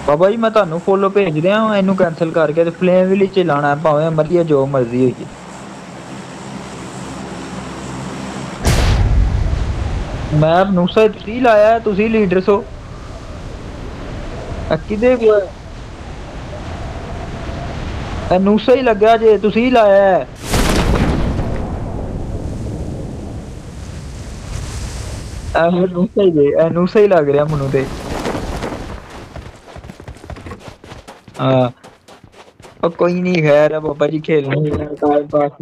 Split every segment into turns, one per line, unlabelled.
ਬਾਬਾ ਜੀ ਮੈਂ ਤੁਹਾਨੂੰ ਫੋਲੋ ਭੇਜ ਰਿਹਾ ਹਾਂ, ਇਹਨੂੰ ਕੈਂਸਲ ਕਰਕੇ ਤੇ ਫਲੇਮ ਵਿਲੀ ਚ ਲਾਣਾ ਭਾਵੇਂ ਮਰਜ਼ੀ ਜੋ ਮਰਜ਼ੀ ਹੋਈ ਜੀ। ਮੈਂ ਨੂਸਾ ਤੁਸੀਂ ਲਾਇਆ, ਤੁਸੀਂ ਲੀਡਰ ਸੋ ਕਿਦੇ ਕੋਲ ਨੂਸਾ ਹੀ ਲੱਗਿਆ ਜੇ, ਤੁਸੀਂ ਲਾਇਆ ਇਹ ਨੂਸਾ ਹੀ ਜੇ, ਇਹ ਨੂਸਾ ਹੀ ਲੱਗ ਰਿਹਾ ਮੈਨੂੰ ਤੇ। ਹਾਂ ਉਹ ਕੋਈ ਨੀ ਖੈਰ Baba ji ਖੇਲਣੀ time pass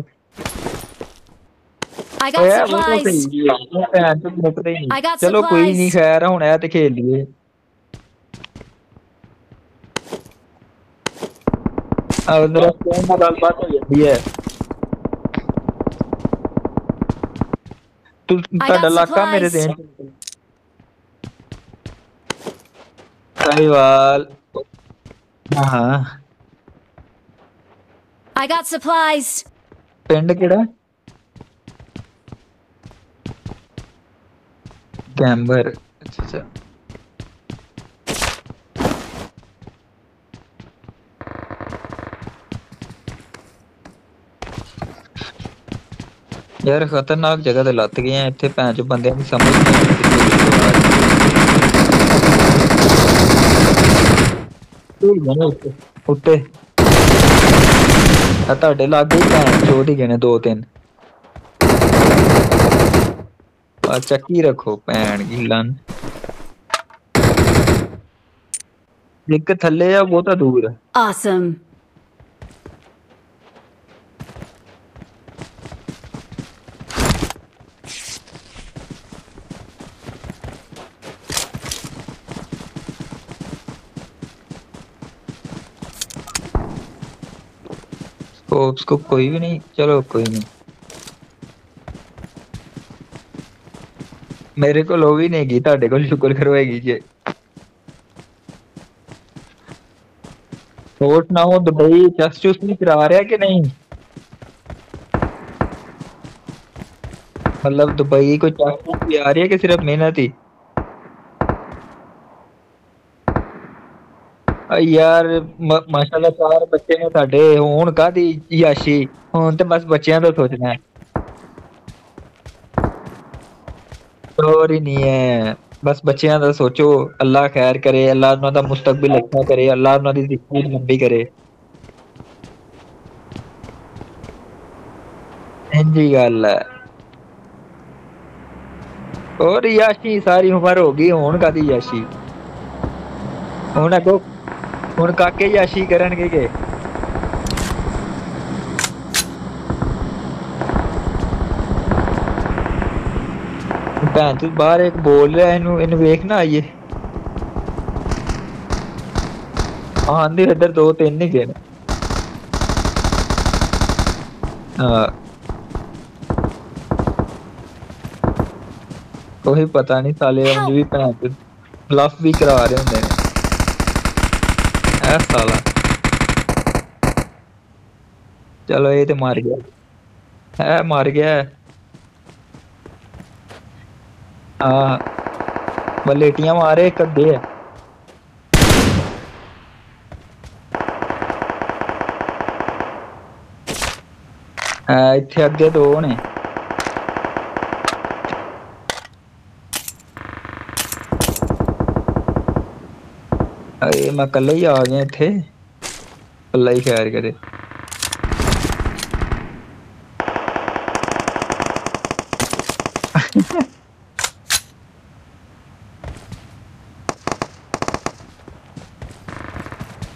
I got
ਹੋਇਆ ਉਹ ਤਾਂ
supplies.
ਸਹੀ ਹੈ ਭੈਣ ਤੋਂ ਮੁੱਕਦੇ ਹੀ ਨਹੀਂ।
I got
ਚਲੋ ਕੋਈ ਨੀ
supplies.
ਖੈਰ ਹੁਣ ਇਹ ਤੇ ਖੇਲ ਲਈਏ। ਮੇਰਾ ਫੋਨ ਨਾਲ ਗੱਲਬਾਤ ਹੋ ਜਾਂਦੀ ਹੈ।
I
ਤੁਹਾਡਾ
got
ਇਲਾਕਾ ਮੇਰੇ
supplies.
ਦੇਣ ਸਾਹੀਵਾਲ। ਹਾਂ
I got supplies.
ਪਿੰਡ ਕਿਹੜਾ? ਕੈਂਬਰ। ਅੱਛਾ ਯਾਰ ਖਤਰਨਾਕ ਜਗ੍ਹਾ ਤੇ ਲੱਤ ਗਏ ਆ ਇੱਥੇ, ਭੈਣ ਚੋ ਬੰਦਿਆਂ ਦੀ ਸਮਝ ਨਹੀਂ ਆਉਂਦੀ ਕਿੱਥੇ ਉੱਤੇ ਤੁਹਾਡੇ ਲਾਗੇ ਹੀ ਭੈਣ ਚੋਦ ਹੀ ਗਏ ਨੇ ਦੋ ਤਿੰਨ। ਚੱਕੀ ਰੱਖੋ ਭੈਣ ਕੀ ਲੰਨ। ਇੱਕ ਥੱਲੇ ਆ ਬਹੁਤਾ ਦੂਰ ਹੈ।
Awesome.
स्कोप कोई भी नहीं, चलो कोई नहीं। मेरे को लो भी नहीं की, ਤੁਹਾਡੇ ਕੋਲ ਸ਼ੁਕਰ ਕਰੋ ਹੈਗੀ ਜੇ। ਹੋਰ ਸੁਣਾਓ ਦੁਬਈ ਚੈਸ ਚੂਸ ਨਹੀਂ ਕਰਾ ਰਿਹਾ ਕਿ ਨਹੀਂ? मतलब दुबई को चैस चूस भी आ रही है कि सिर्फ मेहनत ही? ਯਾਰ ਮਾਸ਼ਾਅੱਲਾ 4 ਬੱਚੇ ਨੇ ਸਾਡੇ, ਹੁਣ ਕਾਦੀ ਯਾਸ਼ੀ, ਹੁਣ ਤੇ ਬਸ ਬੱਚਿਆਂ ਦਾ ਸੋਚਣਾ ਹੈ। और ही नहीं है, बस बच्चियां दा सोचो। अल्लाह खैर करे, अल्लाह उन्हां दा मुस्तकबिल अच्छा करे, अल्लाह उन्हां दी जिंदगी लंबी करे। इंजी गल है। और याशी सारी उम्र हो गई, हुन कादी याशी? हुन अगो हुन काके याशी करनगे के? भैन तू बाहर एक बोल रहा है, इनू वेख ना आइए। आंदे इधर दो तीन ही गए। कोई पता नहीं साले उंज भी भैन चो ब्लफ भी करा रहे होंदे ने। ऐ साला चलो ये तो मर गया है, मर गया है। हाँ बलेटियां मारे एक अद्धे है। इत्थे अगे दो ने। मैं कल्ला ही आ गया इत्थे, कल्ला ही खैर करे।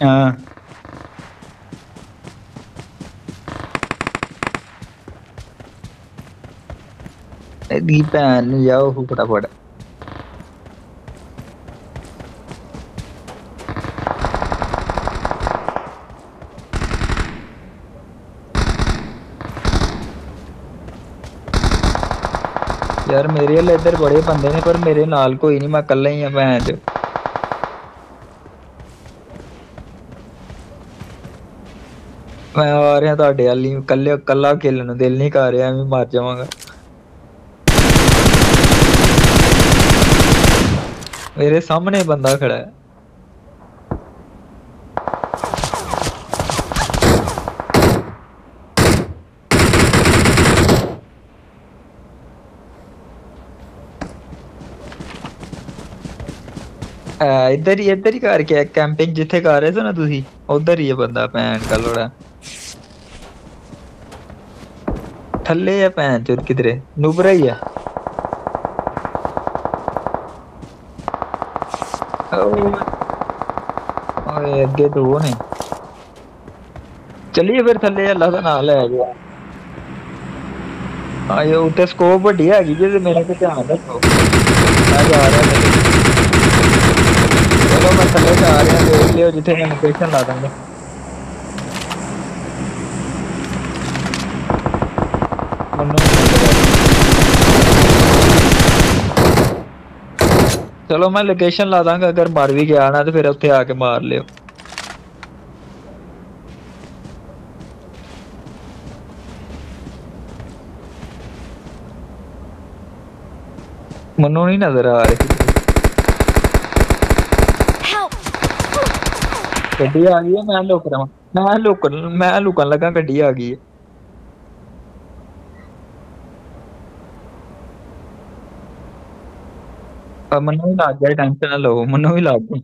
हाँ दी भैन नूं जाओ फटाफट। यार मेरे वाले इधर बड़े बंदे ने पर मेरे नाल कोई नहीं, मैं कल्ला ही हां भैन चो। मैं आ रहा ਤੁਹਾਡੇ ਵਾਲੀ, ਕੱਲਾ ਖੇਲਣ ਨੂੰ ਦਿਲ ਨਹੀਂ ਕਰ ਰਿਹਾ, ਐਵੇਂ ਮਰ ਜਾਵਾਂਗਾ। मेरे सामने बंदा खड़ा है। ਇੱਧਰ ਹੀ ਕਰਕੇ ਕੈਂਪਿੰਗ ਜਿੱਥੇ ਕਰ ਰਹੇ ਸੀ ਨਾ ਤੁਸੀਂ, ਉਧਰ ਹੀ ਹੈ ਬੰਦਾ ਭੈਣ ਕਾ ਲੋੜਾ। ਥੱਲੇ ਆ ਭੈਣ ਚੋਦ ਕਿਧਰੇ, ਨੁਬਰਾ ਹੀ ਆ। ਓਏ ਓਏ, ਅੱਗੇ ਦੋ ਨੇ। ਚੱਲੀਏ ਫਿਰ ਥੱਲੇ, ਅੱਲਾ ਦਾ ਨਾਂ ਲੈ ਗਿਆ। ਆਇਓ, ਉੱਤੇ ਸਕੋਪ ਵੱਡੀ ਹੈਗੀ ਜੇ, ਤੇ ਮੇਰਾ ਤੇ ਧਿਆਨ ਰੱਖੋ। ਮੈਂ ਜਾ ਰਿਹਾ ਥੱਲੇ। ਚਲੋ ਮੈਂ ਥੱਲੇ ਜਾ ਰਿਹਾ, ਦੇਖ ਲਿਓ ਜਿੱਥੇ ਮੈਂ ਲੋਕੇਸ਼ਨ ਲਾ ਦਾਂਗਾ। ਮੈਨੂੰ ਨੀ ਨਜ਼ਰ ਆਈ। ਚਲੋ ਮੈਂ ਲੋਕੇਸ਼ਨ ਲਾ ਦਾਂਗਾ, ਅਗਰ ਮਰ ਵੀ ਗਿਆ ਨਾ ਤੇ ਫਿਰ ਉੱਥੇ ਆ ਕੇ ਮਾਰ ਲਿਓ। ਮੈਨੂੰ ਨੀ ਨਜ਼ਰ ਆ ਰਹੀ ਕਿਧਰੇ।
Help!
ਗੱਡੀ ਆ ਗਈ ਹੈ, ਮੈਂ ਲੁਕਣ ਲੱਗਾ, ਗੱਡੀ ਆ ਗਈ ਹੈ। ਮੈਨੂੰ ਵੀ ਲੱਗ ਗਿਆ, ਟੈਨਸ਼ਨ ਨਾ ਲਓ, ਮੈਨੂੰ ਵੀ ਲੱਗ ਗਿਆ।